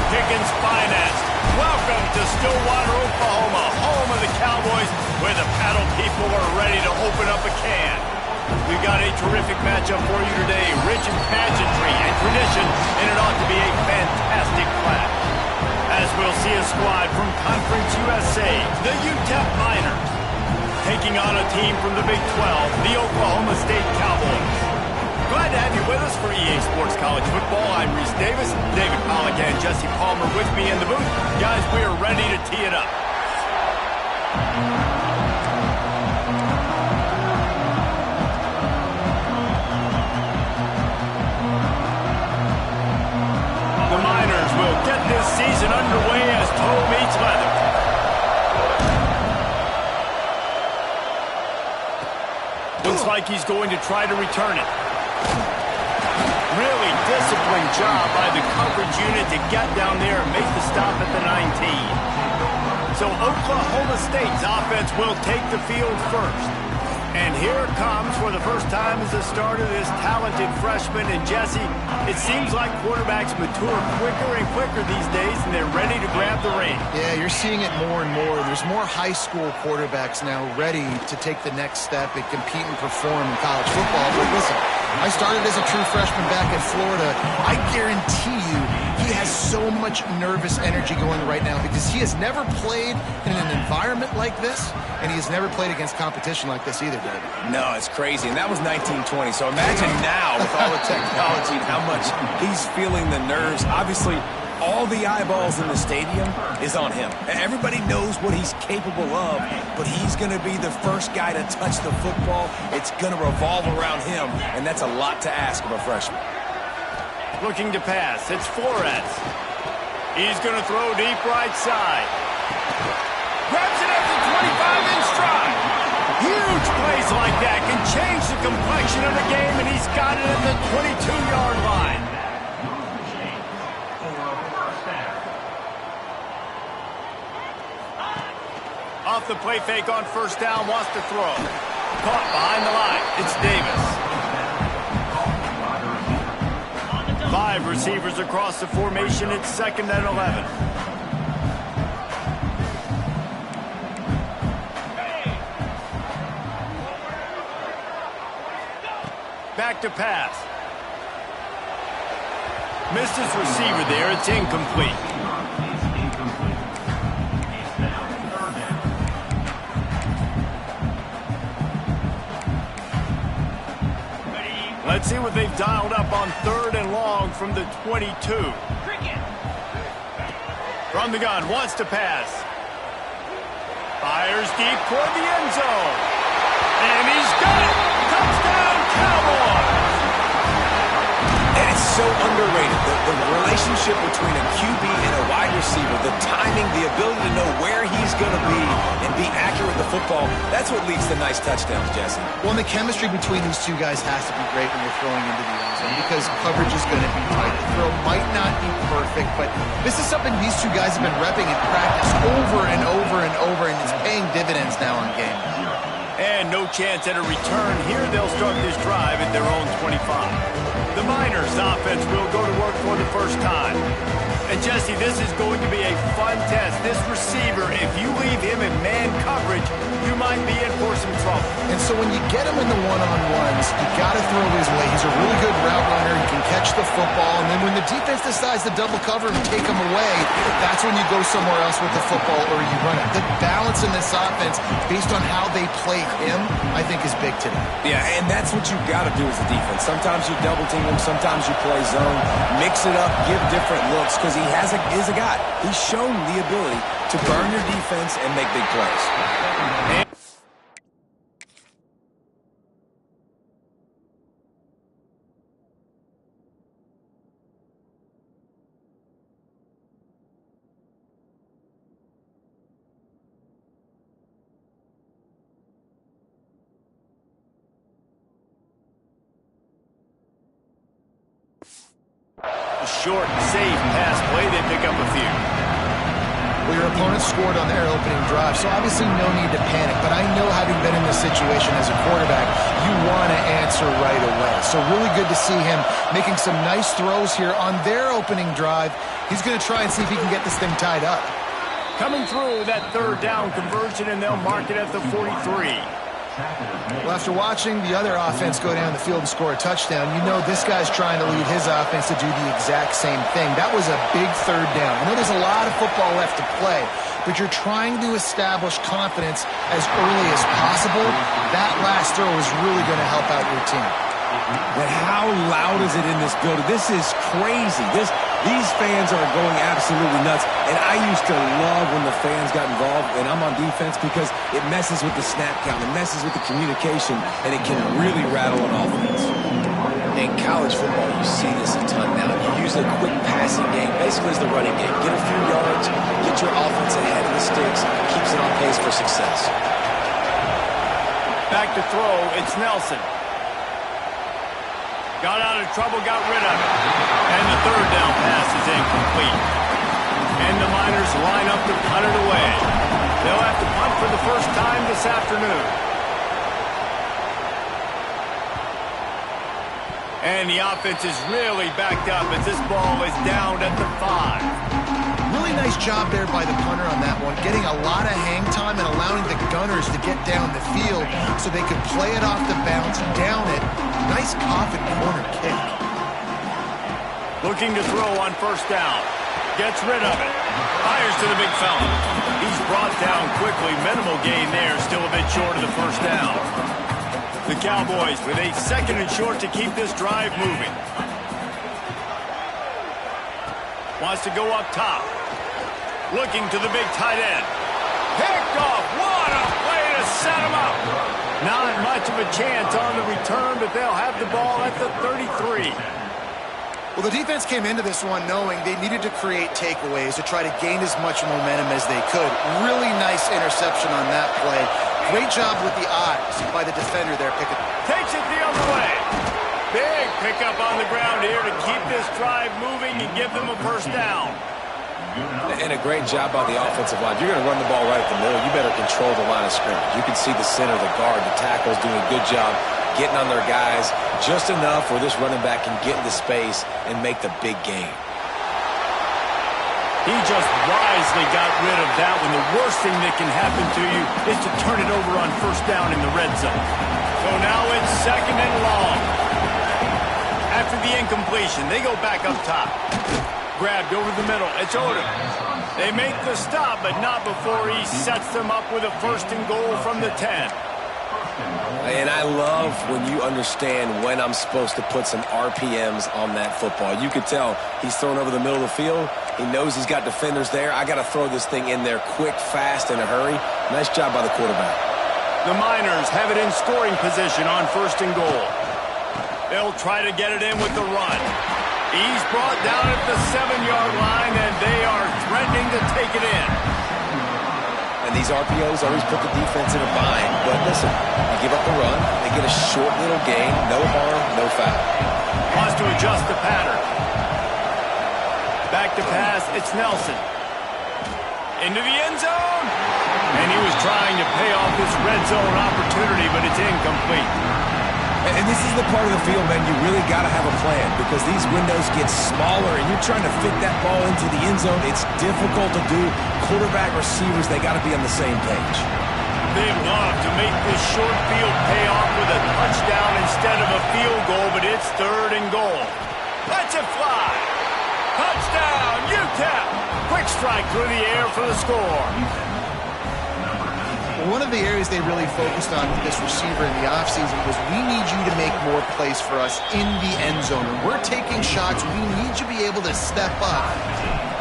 Pickens' finest. Welcome to Stillwater, Oklahoma, home of the Cowboys, where the paddle people are ready to open up a can. We've got a terrific matchup for you today, rich in pageantry and tradition, and it ought to be a fantastic clash. As we'll see a squad from Conference USA, the UTEP Miners, taking on a team from the Big 12, the Oklahoma State Cowboys. Glad to have you with us for EA Sports College Football. I'm Reese Davis, David Pollack and Jesse Palmer with me in the booth. Guys, we are ready to tee it up. The Miners will get this season underway as toe meets leather. Looks like he's going to try to return it. Really disciplined job by the coverage unit to get down there and make the stop at the 19. So Oklahoma State's offense will take the field first. And here it comes for the first time as the start of this talented freshman. And Jesse, it seems like quarterbacks mature quicker and quicker these days, and they're ready to grab the reins. Yeah, you're seeing it more and more. There's more high school quarterbacks now ready to take the next step and compete and perform in college football. But listen, I started as a true freshman back in Florida. I guarantee you he has so much nervous energy going right now because he has never played in an environment like this, and he has never played against competition like this either, David. No, it's crazy, and that was 1920. So imagine now with all the technology and how much he's feeling the nerves. Obviously, all the eyeballs in the stadium is on him. Everybody knows what he's capable of, but he's going to be the first guy to touch the football. It's going to revolve around him, and that's a lot to ask of a freshman. Looking to pass, it's Flores. He's going to throw deep right side. Grabs it at the 25 in stride. Huge plays like that can change the complexion of the game, and he's got it at the 22-yard line. Off the play fake on first down, wants to throw. Caught behind the line. It's Davis. 5 receivers across the formation. It's 2nd and 11. Back to pass. Missed his receiver there. It's incomplete. Let's see what they've dialed up on 3rd and long from the 22. From the gun, wants to pass. Fires deep toward the end zone. And he's got it! Touchdown, Cowboys! And it's so underrated. The relationship between a QB and a wide receiver, the timing, the ability to know where he's going to be and be accurate with the football, that's what leads to nice touchdowns, Jesse. Well, and the chemistry between these two guys has to be great when you're throwing into the end zone because coverage is going to be tight. The throw might not be perfect, but this is something these two guys have been repping in practice over and over and over, and it's paying dividends now in game. And no chance at a return here. They'll start this drive at their own 25. The Miners' offense will go to work for the first time. And Jesse, this is going to be a fun test. This receiver, if you leave him in man coverage, you might be in for some trouble. And so when you get him in the one-on-ones, you got to throw his way. He's a really good route runner. He can catch the football. And then when the defense decides to double cover and take him away, that's when you go somewhere else with the football or you run it. The balance in this offense, based on how they play him, I think is big today. Yeah, and that's what you've got to do as a defense. Sometimes you double team him, sometimes you play zone, mix it up, give different looks, because he is a guy. He's shown the ability to burn your defense and make big plays. Short, safe pass play. They pick up a few. Well, your opponent scored on their opening drive, so obviously no need to panic. But I know, having been in this situation as a quarterback, you want to answer right away. So really good to see him making some nice throws here on their opening drive. He's going to try and see if he can get this thing tied up. Coming through that third down conversion, and they'll mark it at the 43. Well, after watching the other offense go down the field and score a touchdown, you know this guy's trying to lead his offense to do the exact same thing. That was a big third down. I know there's a lot of football left to play, but you're trying to establish confidence as early as possible. That last throw is really going to help out your team. But how loud is it in this building? This is crazy. These fans are going absolutely nuts. And I used to love when the fans got involved, and I'm on defense, because it messes with the snap count, it messes with the communication, and it can really rattle an offense. In college football, you see this a ton now. You use a quick passing game, basically as the running game. Get a few yards, get your offense ahead of the sticks, keeps it on pace for success. Back to throw, it's Nelson. Got out of trouble, got rid of it. And the third down pass is incomplete. And the Miners line up to punt it away. They'll have to punt for the first time this afternoon. And the offense is really backed up as this ball is down at the 5. Really nice job there by the punter on that one, getting a lot of hang time and allowing the Gunners to get down the field so they could play it off the bounce, down it. Nice coffin corner kick. Looking to throw on first down. Gets rid of it. Fires to the big fella. He's brought down quickly. Minimal gain there. Still a bit short of the first down. The Cowboys with a second and short to keep this drive moving. Wants to go up top. Looking to the big tight end. Picked off. What a play to set him up. Not much of a chance on the return, but they'll have the ball at the 33. Well, the defense came into this one knowing they needed to create takeaways to try to gain as much momentum as they could. Really nice interception on that play. Great job with the eyes by the defender there, Pickett. Takes it the other way. Big pickup on the ground here to keep this drive moving and give them a first down. And a great job by the offensive line. If you're going to run the ball right at the middle, you better control the line of scrimmage. You can see the center, the guard, the tackles doing a good job getting on their guys just enough where this running back can get into space and make the big game. He just wisely got rid of that one. The worst thing that can happen to you is to turn it over on first down in the red zone. So now it's second and long. After the incompletion, they go back up top. Grabbed over the middle. It's Odom. They make the stop, but not before he sets them up with a first and goal from the 10. And I love when you understand when I'm supposed to put some RPMs on that football. You could tell he's throwing over the middle of the field. He knows he's got defenders there. I got to throw this thing in there quick, fast, in a hurry. Nice job by the quarterback. The Miners have it in scoring position on first and goal. They'll try to get it in with the run. He's brought down at the 7-yard line, and they are threatening to take it in. And these RPOs always put the defense in a bind. But listen, you give up the run, they get a short little gain, no harm, no foul. Wants to adjust the pattern. Back to pass, it's Nelson. Into the end zone. And he was trying to pay off this red zone opportunity, but it's incomplete. And this is the part of the field, man, you really got to have a plan because these windows get smaller and you're trying to fit that ball into the end zone. It's difficult to do. Quarterback, receivers, they got to be on the same page. They'd love to make this short field pay off with a touchdown instead of a field goal, but it's third and goal. Let's it fly. Touchdown, UTEP. Quick strike through the air for the score. One of the areas they really focused on with this receiver in the offseason was we need you to make more plays for us in the end zone. When we're taking shots, we need you to be able to step up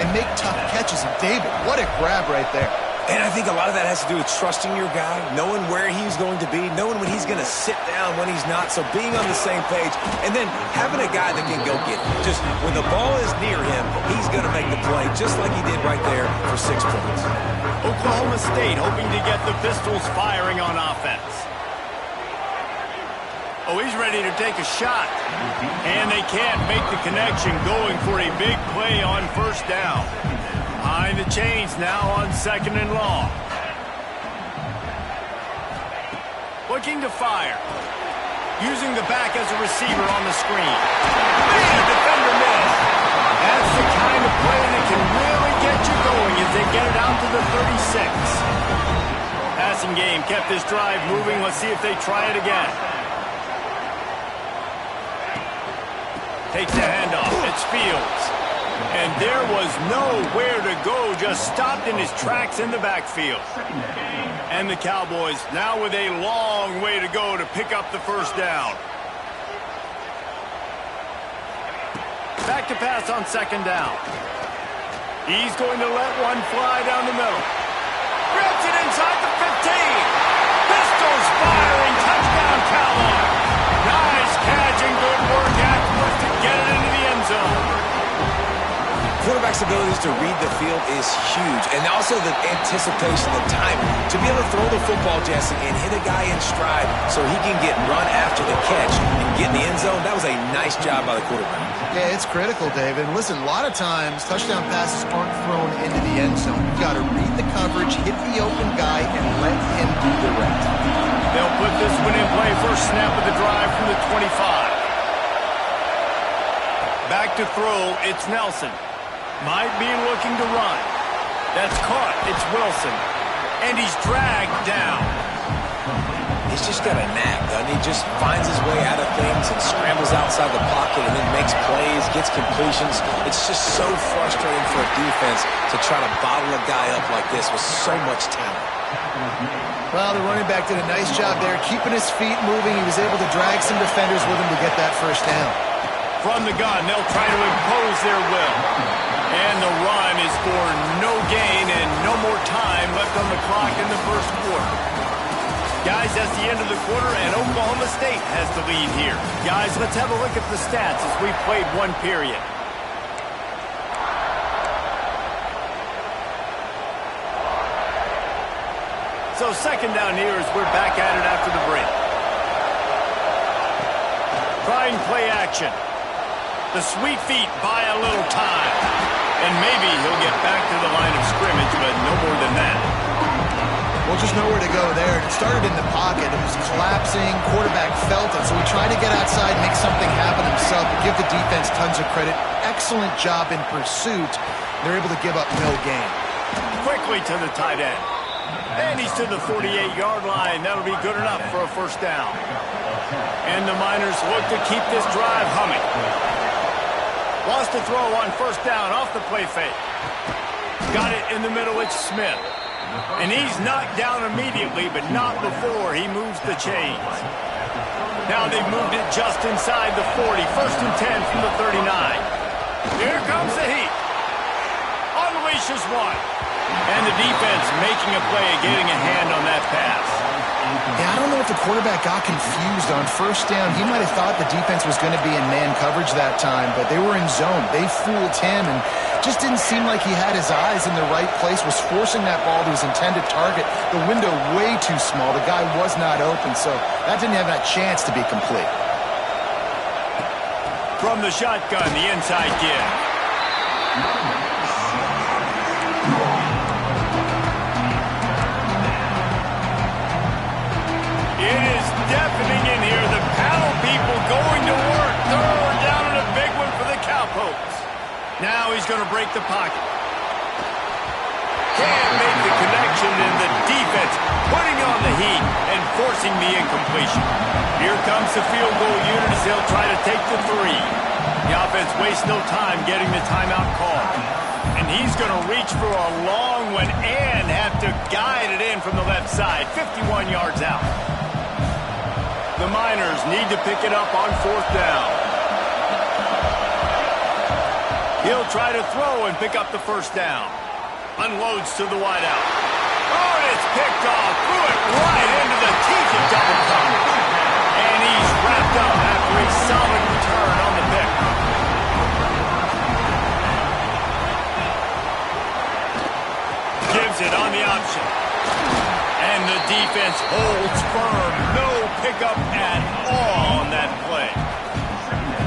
and make tough catches. And David, what a grab right there. And I think a lot of that has to do with trusting your guy, knowing where he's going to be, knowing when he's going to sit down, when he's not. So being on the same page, and then having a guy that can go get it. Just when the ball is near him, he's going to make the play, just like he did right there for 6 points. Oklahoma State hoping to get the Pistols firing on offense. Oh, he's ready to take a shot. And they can't make the connection, going for a big play on first down. Behind the chains now on 2nd and long. Looking to fire. Using the back as a receiver on the screen. Man, defender missed. That's the kind of play that can really get you going as they get it out to the 36. Passing game kept this drive moving. Let's see if they try it again. Takes the handoff. It's Fields. And there was nowhere to go. Just stopped in his tracks in the backfield. And the Cowboys now with a long way to go to pick up the first down. Back to pass on 2nd down. He's going to let one fly down the middle. Grabs it inside the 15. Pistols firing. Touchdown, Cowboys. Nice catch and good work afterwards to get it into the end zone. Quarterback's abilities to read the field is huge, and also the anticipation, the timing. To be able to throw the football, Jesse, and hit a guy in stride so he can get run after the catch and get in the end zone, that was a nice job by the quarterback. Yeah, it's critical, David. Listen, a lot of times touchdown passes aren't thrown into the end zone. You've got to read the coverage, hit the open guy, and let him do the rest. They'll put this one in play. First snap of the drive from the 25. Back to throw, it's Nelson. Might be looking to run. That's caught. It's Wilson. And he's dragged down. He's just got a knack, doesn't he? Just finds his way out of things and scrambles outside the pocket and then makes plays, gets completions. It's just so frustrating for a defense to try to bottle a guy up like this with so much talent. Well, the running back did a nice job there, keeping his feet moving. He was able to drag some defenders with him to get that first down. From the gun, they'll try to impose their will. And the run is for no gain and no more time left on the clock in the first quarter. Guys, that's the end of the quarter, and Oklahoma State has the lead here. Guys, let's have a look at the stats as we've played one period. So 2nd down here as we're back at it after the break. Trying play action. The sweet feet buy a little time. And maybe he'll get back to the line of scrimmage, but no more than that. Well, just nowhere to go there. It started in the pocket. It was collapsing. Quarterback felt it, so he tried to get outside, make something happen himself, but give the defense tons of credit. Excellent job in pursuit. They're able to give up no gain. Quickly to the tight end. And he's to the 48-yard line. That'll be good enough for a first down. And the Miners look to keep this drive humming. Lost the throw on first down off the play fake. Got it in the middle, it's Smith. And he's knocked down immediately, but not before he moves the chains. Now they've moved it just inside the 40. 1st and 10 from the 39. Here comes the heat. Unleashes one. And the defense making a play, getting a hand on that pass. Yeah, I don't know if the quarterback got confused on first down. He might have thought the defense was going to be in man coverage that time, but they were in zone. They fooled him and just didn't seem like he had his eyes in the right place, was forcing that ball to his intended target. The window way too small. The guy was not open, so that didn't have that chance to be complete. From the shotgun, the inside give. It is deafening in here. The panel people going to work. Third down and a big one for the Cowpokes. Now he's going to break the pocket. Can't make the connection, and the defense putting on the heat and forcing the incompletion. Here comes the field goal unit as they'll try to take the 3. The offense wastes no time getting the timeout call. And he's going to reach for a long one and have to guide it in from the left side. 51 yards out. The Miners need to pick it up on 4th down. He'll try to throw and pick up the first down. Unloads to the wideout. Oh, and it's picked off. Threw it right into the teeth of double coverage. And he's wrapped up after a solid return on the pick. Gives it on the option. And the defense holds firm. No pickup at all on that play.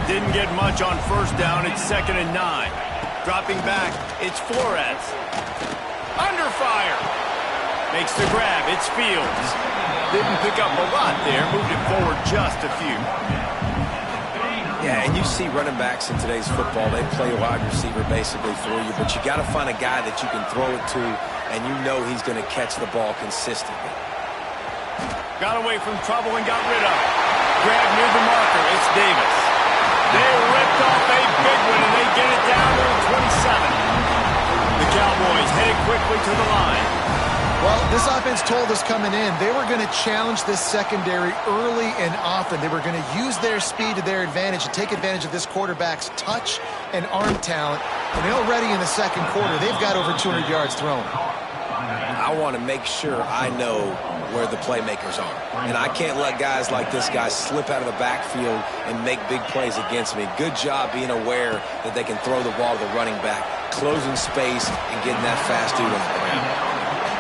Didn't get much on first down. It's 2nd and 9. Dropping back, it's Flores. Under fire. Makes the grab, it's Fields. Didn't pick up a lot there, moved it forward just a few. Yeah, and you see running backs in today's football, they play a wide receiver basically for you, but you got to find a guy that you can throw it to, and you know he's going to catch the ball consistently. Got away from trouble and got rid of it. Grab near the marker, it's Davis. They ripped off a big one, and they get it down to the 27. The Cowboys headed quickly to the line. Well, this offense told us coming in they were going to challenge this secondary early and often. They were going to use their speed to their advantage and take advantage of this quarterback's touch and arm talent. And already in the second quarter, they've got over 200 yards thrown. I want to make sure I know where the playmakers are. And I can't let guys like this guy slip out of the backfield and make big plays against me. Good job being aware that they can throw the ball to the running back, closing space and getting that fast dude on the ground.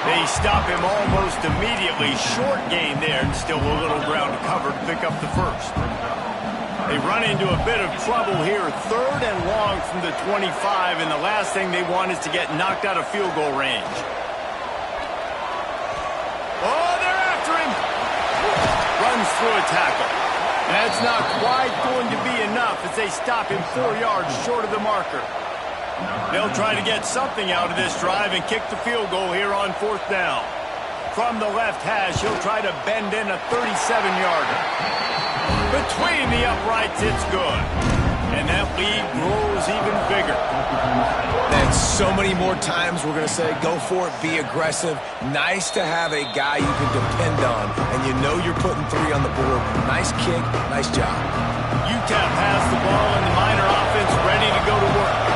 They stop him almost immediately. Short gain there, and still a little ground to cover to pick up the first. They run into a bit of trouble here. 3rd and long from the 25, and the last thing they want is to get knocked out of field goal range. Oh, they're after him. Runs through a tackle. That's not quite going to be enough as they stop him 4 yards short of the marker. They'll try to get something out of this drive and kick the field goal here on 4th down. From the left hash, he'll try to bend in a 37-yarder. Between the uprights, it's good. And that lead grows even bigger. And so many more times we're going to say, go for it, be aggressive. Nice to have a guy you can depend on, and you know you're putting 3 on the board. Nice kick, nice job. UTEP has the ball, and the Miner offense ready to go to work.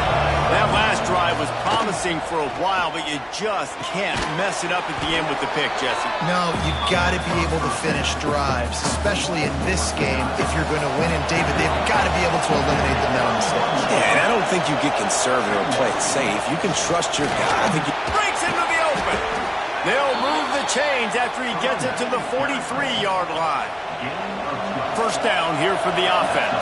That last drive was promising for a while, but you just can't mess it up at the end with the pick, Jesse. No, you've got to be able to finish drives, especially in this game if you're going to win. And, David, they've got to be able to eliminate the mental mistakes. Yeah, and I don't think you get conservative or play it safe. You can trust your guy. I think you breaks into the open. They'll move the chains after he gets it to the 43-yard line. First down here for the offense.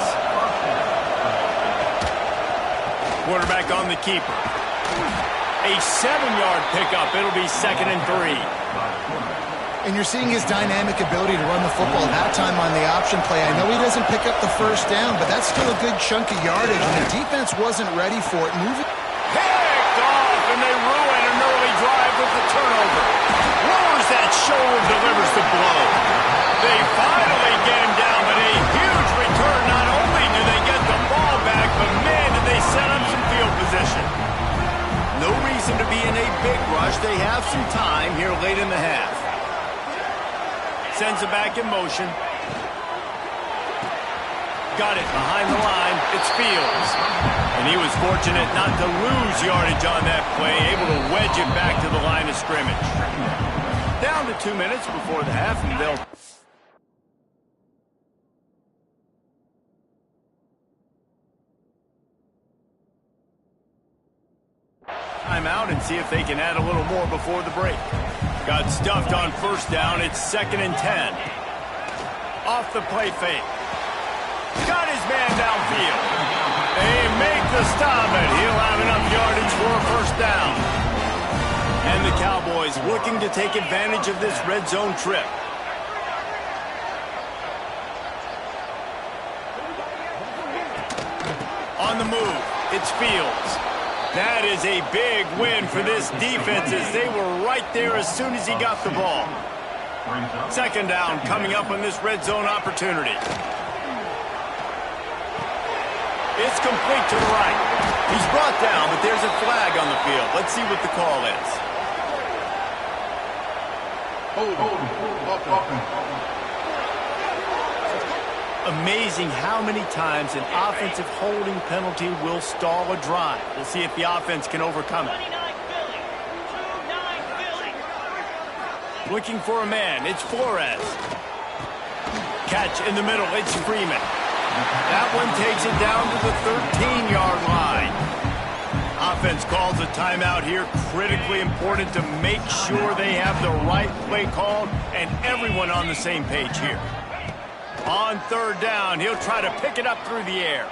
Quarterback on the keeper. A 7-yard pickup. It'll be 2nd and 3. And you're seeing his dynamic ability to run the football that time on the option play. I know he doesn't pick up the first down, but that's still a good chunk of yardage, and the defense wasn't ready for it. Picked off, and they ruin an early drive with the turnover. Lowers that shoulder, delivers the blow. They finally get him down, but a huge return. Not only do they get the ball back, but man, did they set up some field position. No reason to be in a big rush. They have some time here late in the half. Sends it back in motion. Got it behind the line. It's Fields. And he was fortunate not to lose yardage on that play, able to wedge it back to the line of scrimmage. Down to 2 minutes before the half, and they'll... time out and see if they can add a little more before the break. Got stuffed on first down. It's 2nd and 10. Off the play fake. Got his man downfield. They make the stop, and he'll have enough yardage for a first down. And the Cowboys looking to take advantage of this red zone trip. On the move, it's Fields. That is a big win for this defense as they were right there as soon as he got the ball. 2nd down coming up on this red zone opportunity. It's complete to the right. He's brought down, but there's a flag on the field. Let's see what the call is. Amazing how many times an offensive holding penalty will stall a drive. We'll see if the offense can overcome it. Looking for a man. It's Flores. Catch in the middle. It's Freeman. That one takes it down to the 13-yard line. Offense calls a timeout here. Critically important to make sure they have the right play called and everyone on the same page here. On 3rd down, he'll try to pick it up through the air.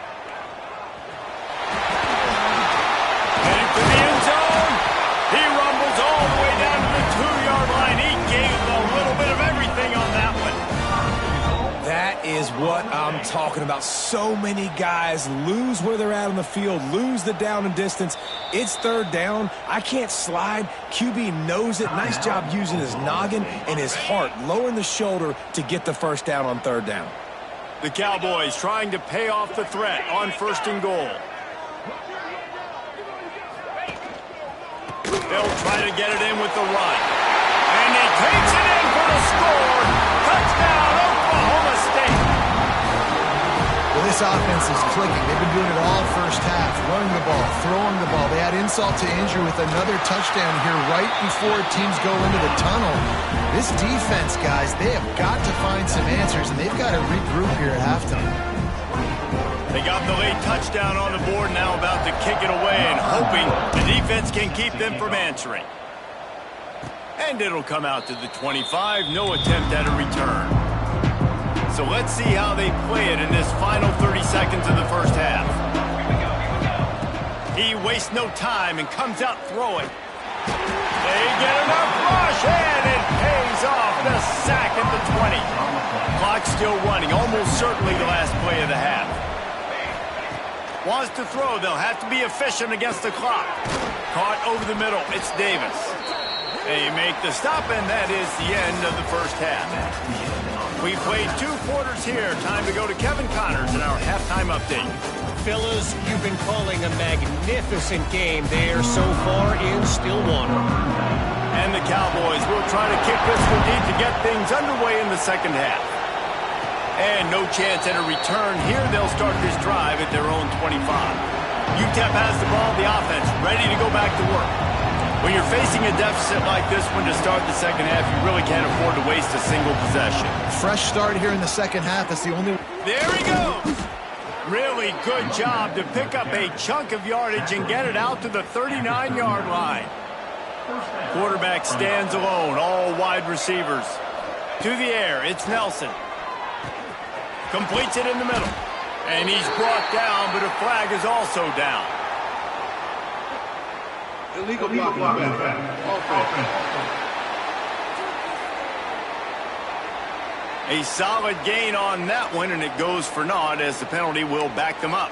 I'm talking about. So many guys lose where they're at on the field, lose the down and distance. It's third down. I can't slide. QB knows it. Nice job using his noggin and his heart, lowering the shoulder to get the first down on third down. The Cowboys trying to pay off the threat on 1st and goal. They'll try to get it in with the run. And he takes it in for the score. Touchdown, Oklahoma State. Well, this offense is clicking. They've been doing it all first half, running the ball, throwing the ball. They add insult to injury with another touchdown here right before teams go into the tunnel. This defense, guys, they have got to find some answers, and they've got to regroup here at halftime. They got the late touchdown on the board, now about to kick it away and hoping the defense can keep them from answering. And it'll come out to the 25, no attempt at a return. So let's see how they play it in this final 30 seconds of the first half. He wastes no time and comes out throwing. They get enough rush, and it pays off. The sack at the 20. Clock still running, almost certainly the last play of the half. Wants to throw, they'll have to be efficient against the clock. Caught over the middle, it's Davis. They make the stop, and that is the end of the first half. We played 2 quarters here. Time to go to Kevin Connors in our halftime update. Fellas, you've been calling a magnificent game there so far in Stillwater. And the Cowboys will try to kick this one deep to get things underway in the second half. And no chance at a return here. They'll start this drive at their own 25. UTEP has the ball, the offense, ready to go back to work. When you're facing a deficit like this one to start the second half, you really can't afford to waste a single possession. Fresh start here in the second half. That's the only... There he goes! Really good job to pick up a chunk of yardage and get it out to the 39-yard line. Quarterback stands alone, all wide receivers. To the air, it's Nelson. Completes it in the middle. And he's brought down, but a flag is also down. Illegal blocking. A solid gain on that one, and it goes for naught as the penalty will back them up.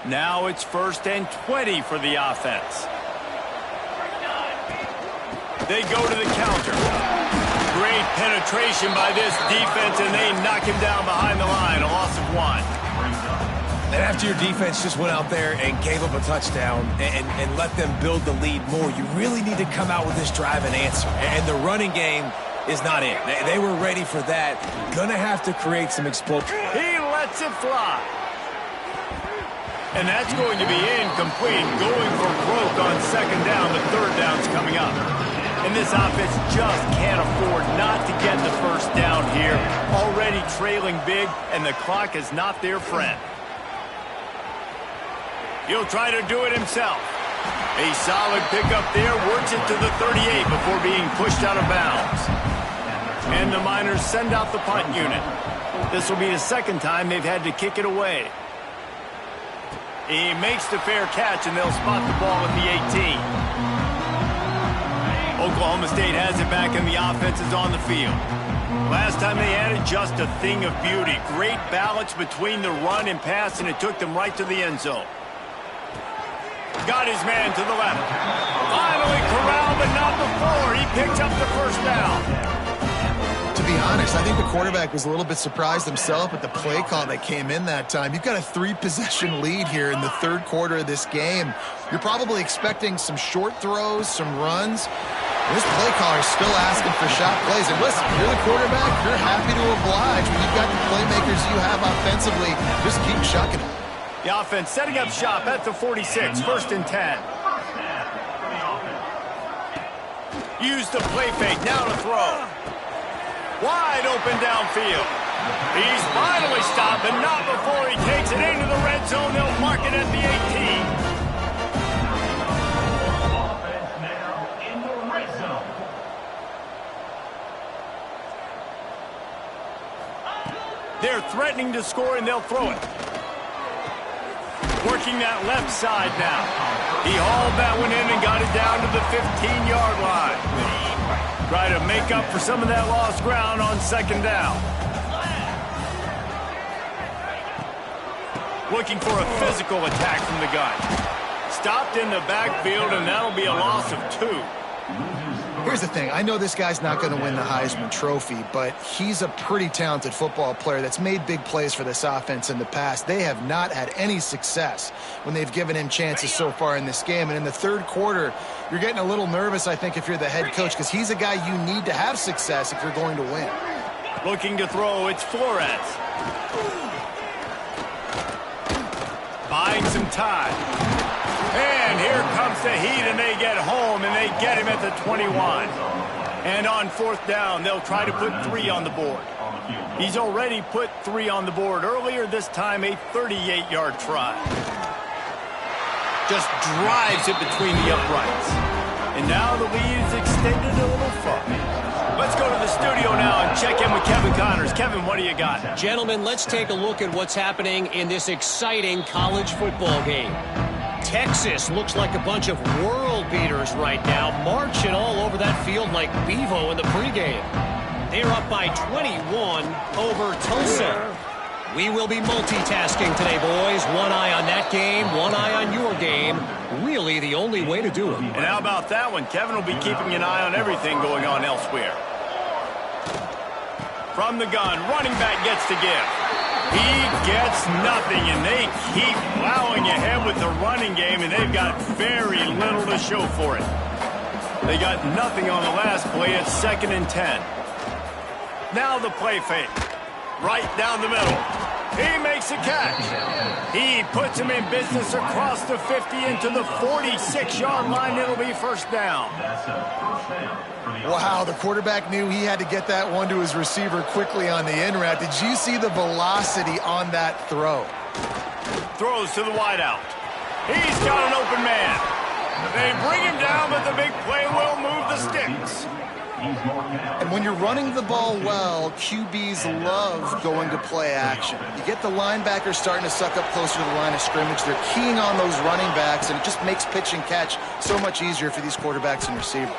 Now it's 1st and 20 for the offense. They go to the counter. Great penetration by this defense, and they knock him down behind the line. A loss of 1. And after your defense just went out there and gave up a touchdown and let them build the lead more, you really need to come out with this drive and answer. And the running game is not it. They were ready for that. Gonna have to create some explosion. He lets it fly. And that's going to be incomplete. Going for broke on 2nd down, but 3rd down's coming up. And this offense just can't afford not to get the first down here. Already trailing big, and the clock is not their friend. He'll try to do it himself. A solid pickup there, works it to the 38 before being pushed out of bounds. And the Miners send out the punt unit. This will be the 2nd time they've had to kick it away. He makes the fair catch, and they'll spot the ball at the 18. Oklahoma State has it back, and the offense is on the field. Last time they had it, just a thing of beauty. Great balance between the run and pass, and it took them right to the end zone. Got his man to the left. Finally corralled, but not before. He picked up the first down. To be honest, I think the quarterback was a little bit surprised himself at the play call that came in that time. You've got a 3-possession lead here in the 3rd quarter of this game. You're probably expecting some short throws, some runs. This play caller is still asking for shot plays. And listen, you're the quarterback. You're happy to oblige. When you've got the playmakers you have offensively, just keep chucking it. The offense setting up shop at the 46, 1st and 10. Use the play fake, now to throw. Wide open downfield. He's finally stopped, but not before he takes it into the red zone. They'll mark it at the 18. They're threatening to score, and they'll throw it. Working that left side now. He hauled that one in and got it down to the 15-yard line. Try to make up for some of that lost ground on 2nd down. looking for a physical attack from the gun. Stopped in the backfield, and that'll be a loss of 2. Here's the thing. I know this guy's not going to win the Heisman Trophy, but he's a pretty talented football player that's made big plays for this offense in the past. They have not had any success when they've given him chances so far in this game. And in the third quarter, you're getting a little nervous, I think, if you're the head coach, because he's a guy you need to have success if you're going to win. Looking to throw, it's Flores. Buying some time. And here comes the heat, and they get home, and they get him at the 21. And on 4th down, they'll try to put 3 on the board. He's already put 3 on the board earlier, this time a 38-yard try. Just drives it between the uprights. And now the lead is extended a little further. Let's go to the studio now and check in with Kevin Connors. Kevin, what do you got? Gentlemen, let's take a look at what's happening in this exciting college football game. Texas looks like a bunch of world beaters right now, marching all over that field like Bevo in the pregame. They're up by 21 over Tulsa. We will be multitasking today, boys. One eye on that game, one eye on your game. Really the only way to do it. And how about that one? Kevin will be keeping an eye on everything going on elsewhere. From the gun, running back gets to give. He gets nothing, and they keep plowing ahead with the running game, and they've got very little to show for it. They got nothing on the last play. It's 2nd and 10. Now the play fake. Right down the middle. He makes a catch. He puts him in business across the 50 into the 46-yard line. It'll be 1st down. Wow, the quarterback knew he had to get that one to his receiver quickly on the in route. Did you see the velocity on that throw? Throws to the wideout. He's got an open man. They bring him down, but the big play will move the sticks. And when you're running the ball well, QBs love going to play action. You get the linebackers starting to suck up closer to the line of scrimmage. They're keying on those running backs, and it just makes pitch and catch so much easier for these quarterbacks and receivers.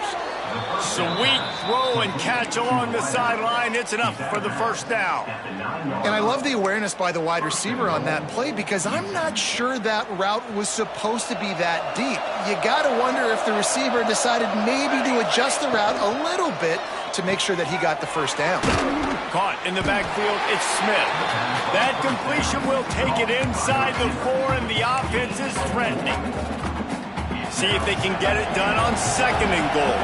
Sweet throw and catch along the sideline. It's enough for the 1st down. And I love the awareness by the wide receiver on that play, because I'm not sure that route was supposed to be that deep. You got to wonder if the receiver decided maybe to adjust the route a little bit to make sure that he got the 1st down. Caught in the backfield, it's Smith. That completion will take it inside the 4, and the offense is threatening. See if they can get it done on 2nd and goal.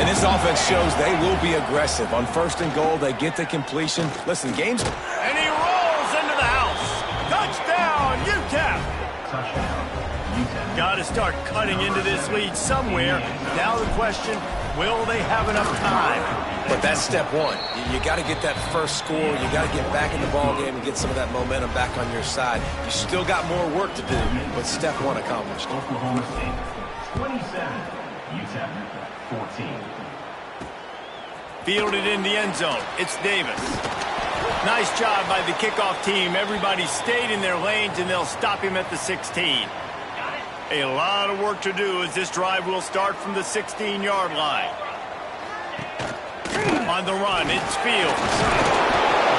And this offense shows they will be aggressive. On 1st and goal, they get the completion. Listen, games... And he rolls into the house. Touchdown, UTEP. Got to start cutting into this lead somewhere. Now the question, will they have enough time? But that's step 1. You got to get that first score. You got to get back in the ball game and get some of that momentum back on your side. You still got more work to do, but step 1 accomplished. Oklahoma State, 27, UTEP, 14. Fielded in the end zone. It's Davis. Nice job by the kickoff team. Everybody stayed in their lanes, and they'll stop him at the 16. A lot of work to do as this drive will start from the 16-yard line. On the run, it's Fields.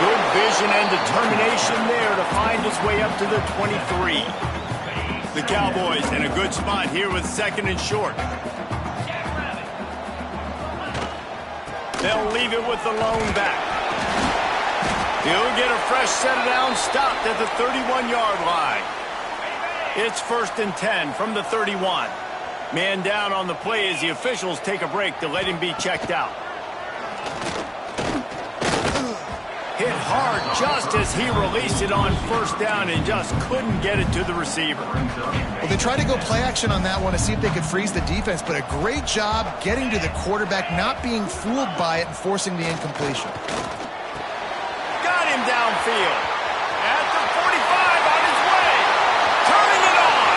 Good vision and determination there to find his way up to the 23. The Cowboys in a good spot here with 2nd and short. They'll leave it with the lone back. He'll get a fresh set of downs stopped at the 31-yard line. It's 1st and 10 from the 31. Man down on the play as the officials take a break to let him be checked out. Hit hard just as he released it on 1st down and just couldn't get it to the receiver. Well, they tried to go play action on that one to see if they could freeze the defense, but a great job getting to the quarterback, not being fooled by it and forcing the incompletion. Got him downfield. At the 45 on his way. Turning it on.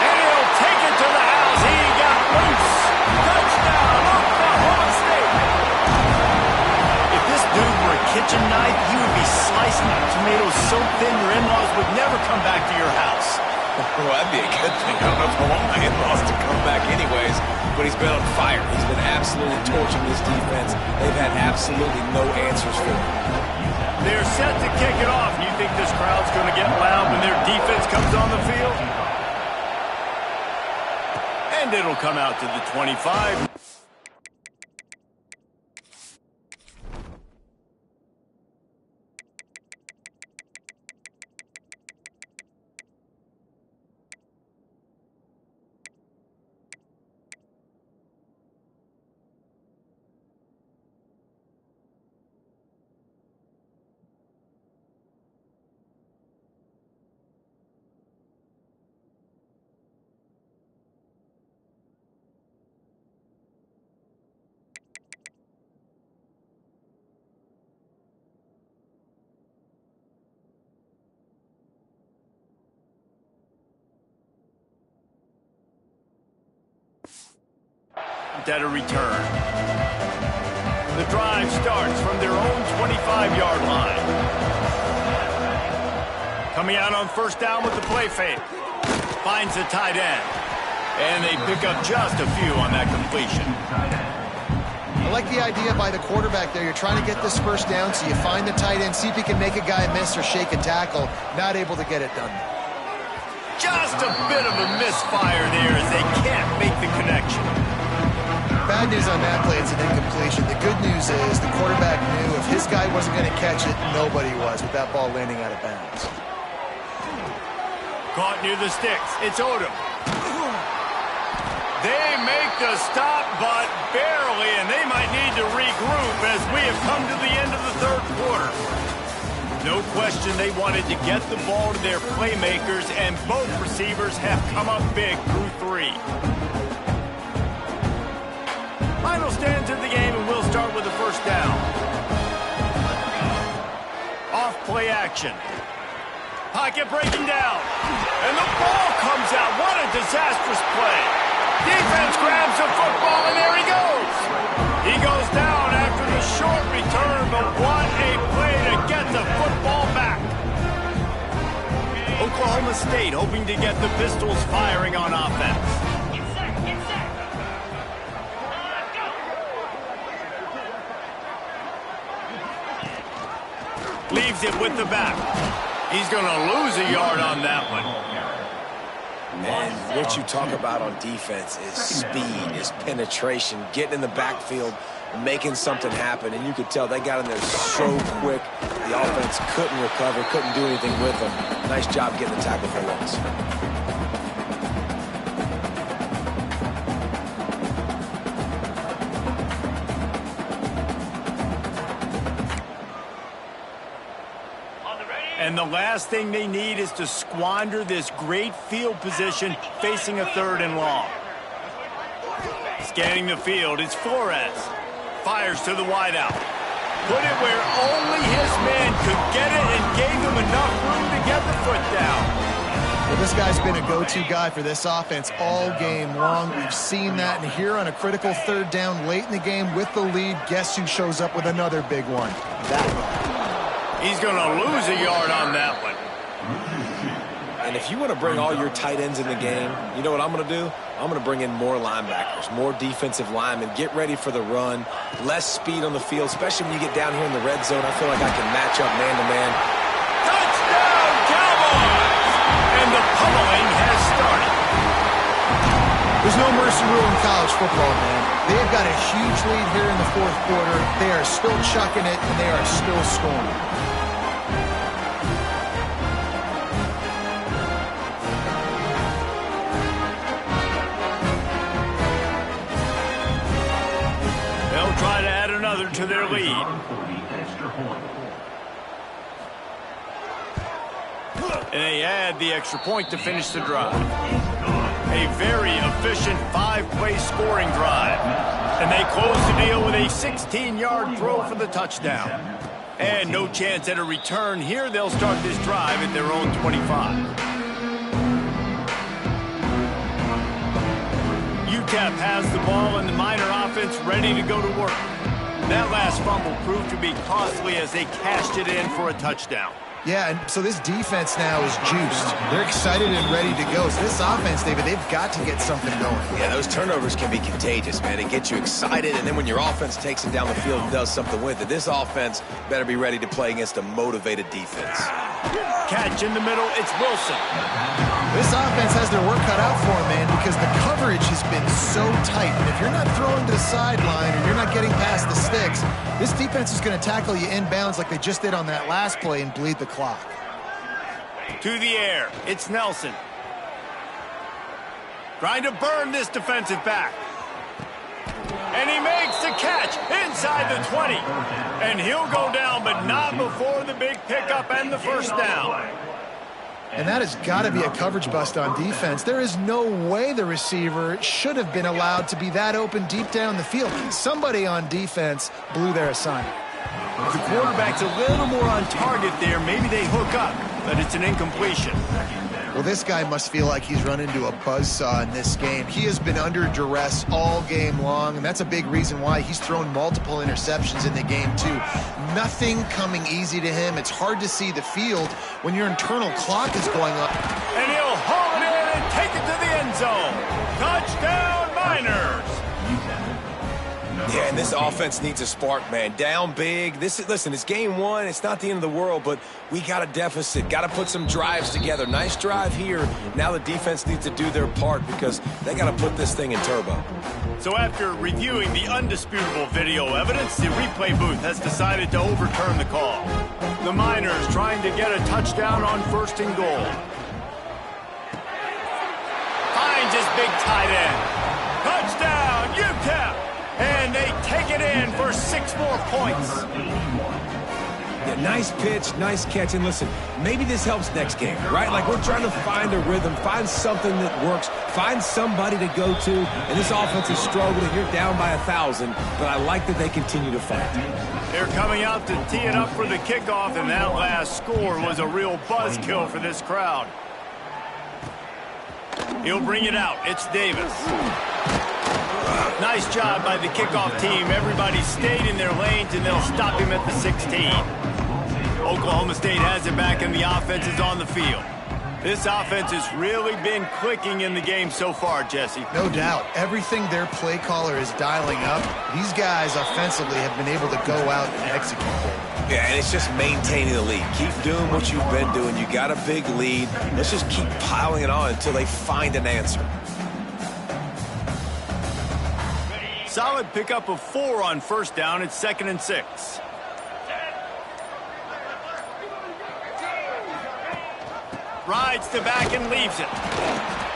And he'll take it to the house. He got loose. Touchdown, Oklahoma State. If this dude were a kitchen knife, he would be slicing tomatoes so thin your in-laws would never come back to your house. Well, that'd be a good thing. I don't know if I want my in-laws to come back anyways, but he's been on fire. He's been absolutely torching this defense. They've had absolutely no answers for him. They're set to kick it off. You think this crowd's going to get loud when their defense comes on the field? And it'll come out to the 25. At a return. The drive starts from their own 25-yard line. Coming out on first down with the play fake. Finds the tight end. And they pick up just a few on that completion. I like the idea by the quarterback there. You're trying to get this first down, so you find the tight end, see if he can make a guy miss or shake a tackle. Not able to get it done. Just a bit of a misfire there as they can't make the connection. Bad news on that play, it's an incompletion. The good news is the quarterback knew if his guy wasn't going to catch it, nobody was with that ball landing out of bounds. Caught near the sticks. It's Odom. They make the stop, but barely, and they might need to regroup as we have come to the end of the third quarter. No question they wanted to get the ball to their playmakers, and both receivers have come up big through three. Final stands of the game, and we'll start with the first down. Off play action. Pocket breaking down. And the ball comes out. What a disastrous play. Defense grabs the football, and there he goes. He goes down after the short return, but what a play to get the football back. Oklahoma State hoping to get the Pistols firing on offense. Leaves it with the back. He's going to lose a yard on that one. And what you talk about on defense is speed, is penetration, getting in the backfield, making something happen. And you could tell they got in there so quick. The offense couldn't recover, couldn't do anything with them. Nice job getting the tackle for once. And the last thing they need is to squander this great field position facing a third and long. Scanning the field, it's Flores. Fires to the wideout. Put it where only his man could get it and gave him enough room to get the foot down. Well, this guy's been a go-to guy for this offense all game long. We've seen that, and here on a critical third down late in the game with the lead, guess who shows up with another big one? That one. He's going to lose a yard on that one. And if you want to bring all your tight ends in the game, you know what I'm going to do? I'm going to bring in more linebackers, more defensive linemen, get ready for the run, less speed on the field, especially when you get down here in the red zone. I feel like I can match up man-to-man. Touchdown, Cowboys! And the pummeling has started. There's no mercy rule in college football, man. They've got a huge lead here in the fourth quarter. They are still chucking it, and they are still scoring. They'll try to add another to their lead. And they add the extra point to finish the drive. A very efficient five-play scoring drive. And they close the deal with a 16-yard throw for the touchdown. And no chance at a return here. They'll start this drive at their own 25. UTEP has the ball and the Miner offense ready to go to work. That last fumble proved to be costly as they cashed it in for a touchdown. Yeah, and so this defense now is juiced. They're excited and ready to go. So this offense, David, they've got to get something going. Yeah, those turnovers can be contagious, man. It gets you excited, and then when your offense takes it down the field and does something with it, this offense better be ready to play against a motivated defense. Catch in the middle, it's Wilson. This offense has their work cut out for them, man, because the coverage has been so tight. And if you're not throwing to the sideline or you're not getting past the sticks, this defense is going to tackle you inbounds like they just did on that last play and bleed the clock. To the air, it's Nelson. Trying to burn this defensive back. And he makes the catch inside the 20. And he'll go down, but not before the big pickup and the first down. And that has got to be a coverage bust on defense. There is no way the receiver should have been allowed to be that open deep down the field. Somebody on defense blew their assignment. The quarterback's a little more on target there. Maybe they hook up, but it's an incompletion. Well, this guy must feel like he's run into a buzzsaw in this game. He has been under duress all game long, and that's a big reason why he's thrown multiple interceptions in the game, too. Nothing coming easy to him. It's hard to see the field when your internal clock is going up. And he'll haul it in and take it to the end zone. Touchdown, Miners! Yeah, and this offense needs a spark, man. Down big. Listen, it's game one. It's not the end of the world, but we got a deficit. Got to put some drives together. Nice drive here. Now the defense needs to do their part because they got to put this thing in turbo. So after reviewing the undisputable video evidence, the replay booth has decided to overturn the call. The Miners trying to get a touchdown on 1st and goal. Finds his big tight end. Touchdown, UTEP! And they take it in for 6 more points. Yeah, nice pitch, nice catch. And listen, maybe this helps next game, right? Like we're trying to find a rhythm, find something that works, find somebody to go to. And this offense is struggling. You're down by 1,000, but I like that they continue to fight. They're coming out to tee it up for the kickoff, and that last score was a real buzzkill for this crowd. He'll bring it out. It's Davis. Nice job by the kickoff team. Everybody stayed in their lanes, and they'll stop him at the 16. Oklahoma State has it back, and the offense is on the field. This offense has really been clicking in the game so far, Jesse. No doubt. Everything their play caller is dialing up, these guys offensively have been able to go out and execute. Yeah, and it's just maintaining the lead. Keep doing what you've been doing. You got a big lead. Let's just keep piling it on until they find an answer. Solid pickup of 4 on 1st down. It's 2nd and 6. Rides to back and leaves it.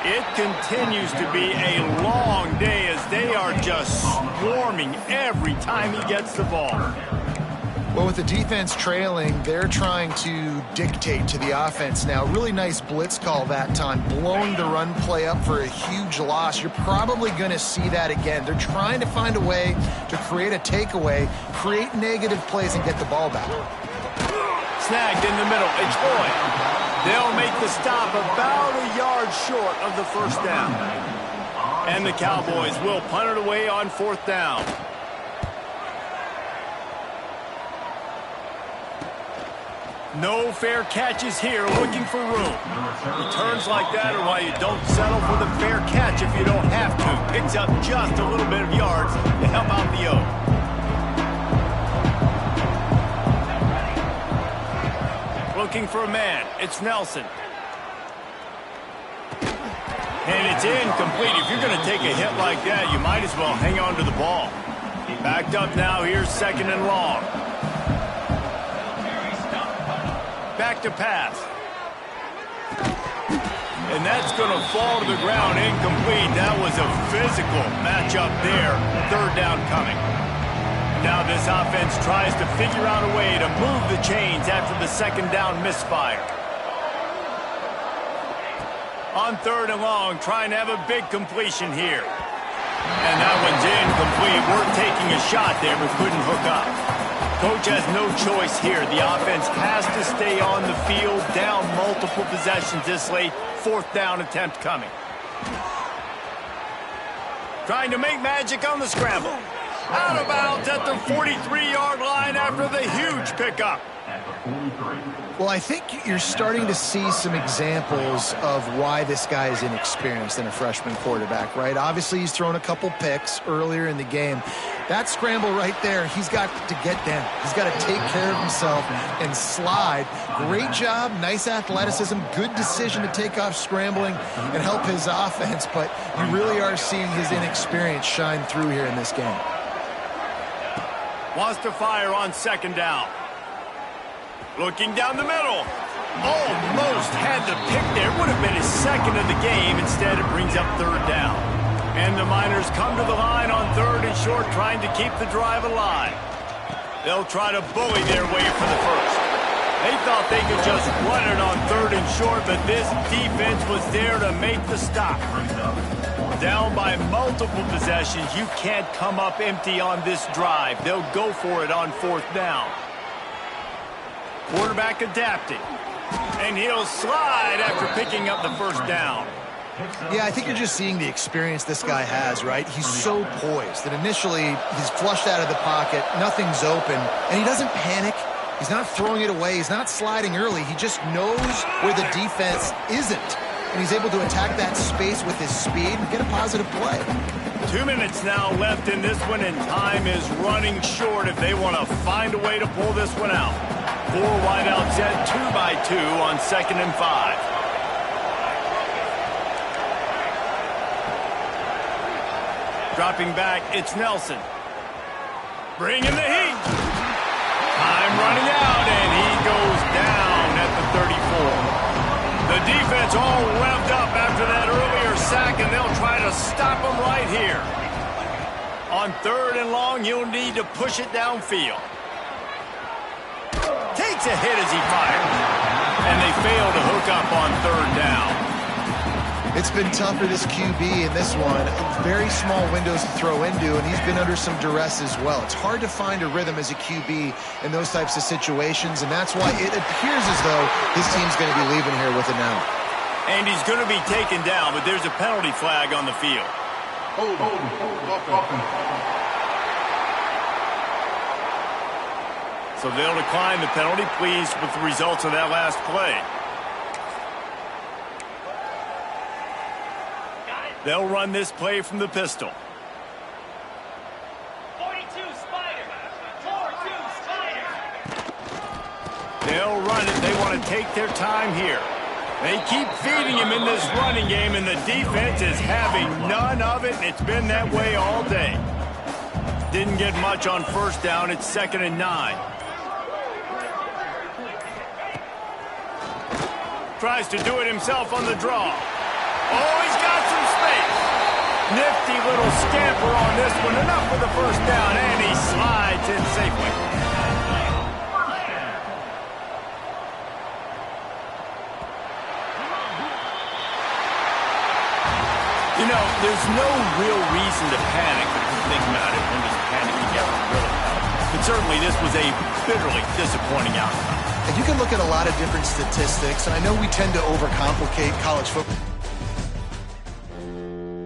It continues to be a long day as they are just swarming every time he gets the ball. Well, with the defense trailing, they're trying to dictate to the offense now. Really nice blitz call that time, blowing the run play up for a huge loss. You're probably going to see that again. They're trying to find a way to create a takeaway, create negative plays, and get the ball back. Snagged in the middle. It's Boyd. They'll make the stop about a yard short of the 1st down. And the Cowboys will punt it away on 4th down. No fair catches here, looking for room. Returns like that are why you don't settle for the fair catch if you don't have to. Picks up just a little bit of yards to help out the O. Looking for a man. It's Nelson. And it's incomplete. If you're going to take a hit like that, you might as well hang on to the ball. Backed up now. Here's 2nd and long. Back to pass. And that's going to fall to the ground incomplete. That was a physical matchup there. 3rd down coming. Now this offense tries to figure out a way to move the chains after the 2nd down misfire. On 3rd and long, trying to have a big completion here. And that one's incomplete. We're taking a shot there, but couldn't hook up. Coach has no choice here. The offense has to stay on the field, down multiple possessions this late. 4th down attempt coming. Trying to make magic on the scramble. Out of bounds at the 43-yard line after the huge pickup. at the 43. Well, I think you're starting to see some examples of why this guy is inexperienced in a freshman quarterback, right? Obviously, he's thrown a couple picks earlier in the game. That scramble right there, he's got to get down. He's got to take care of himself and slide. Great job, nice athleticism, good decision to take off scrambling and help his offense, but you really are seeing his inexperience shine through here in this game. Wants to fire on second down. Looking down the middle. Almost had the pick there. Would have been his second of the game. Instead, it brings up third down. And the Miners come to the line on third and short, trying to keep the drive alive. They'll try to bully their way for the first. They thought they could just run it on third and short, but this defense was there to make the stop. Down by multiple possessions, you can't come up empty on this drive. They'll go for it on fourth down. Quarterback adapting. And he'll slide after picking up the first down. Yeah, I think you're just seeing the experience this guy has, right? He's so poised that initially he's flushed out of the pocket, nothing's open, and he doesn't panic. He's not throwing it away. He's not sliding early. He just knows where the defense isn't. And he's able to attack that space with his speed and get a positive play. 2 minutes now left in this one, and time is running short if they want to find a way to pull this one out. 4 wideouts set 2 by 2 on 2nd and 5. Dropping back, it's Nelson. Bringing the heat. Time running out, and he goes down at the 34. The defense all revved up after that earlier sack, and they'll try to stop him right here. On 3rd and long, he'll need to push it downfield. Takes a hit as he fires. And they fail to hook up on 3rd down. It's been tough for this QB in this one. Very small windows to throw into, and he's been under some duress as well. It's hard to find a rhythm as a QB in those types of situations, and that's why it appears as though his team's going to be leaving here with it now. And he's going to be taken down, but there's a penalty flag on the field. So they'll decline the penalty, pleased with the results of that last play. They'll run this play from the pistol. 42 Spider. 42 Spider. They'll run it. They want to take their time here. They keep feeding him in this running game, and the defense is having none of it, and it's been that way all day. Didn't get much on 1st down. It's 2nd and 9. Tries to do it himself on the draw. Oh, he's got some space. Nifty little scamper on this one. Enough for the 1st down, and he slides in safely. You know, there's no real reason to panic, but if you think about it, when does panicking ever really help? But certainly this was a bitterly disappointing outcome. And you can look at a lot of different statistics, and I know we tend to overcomplicate college football.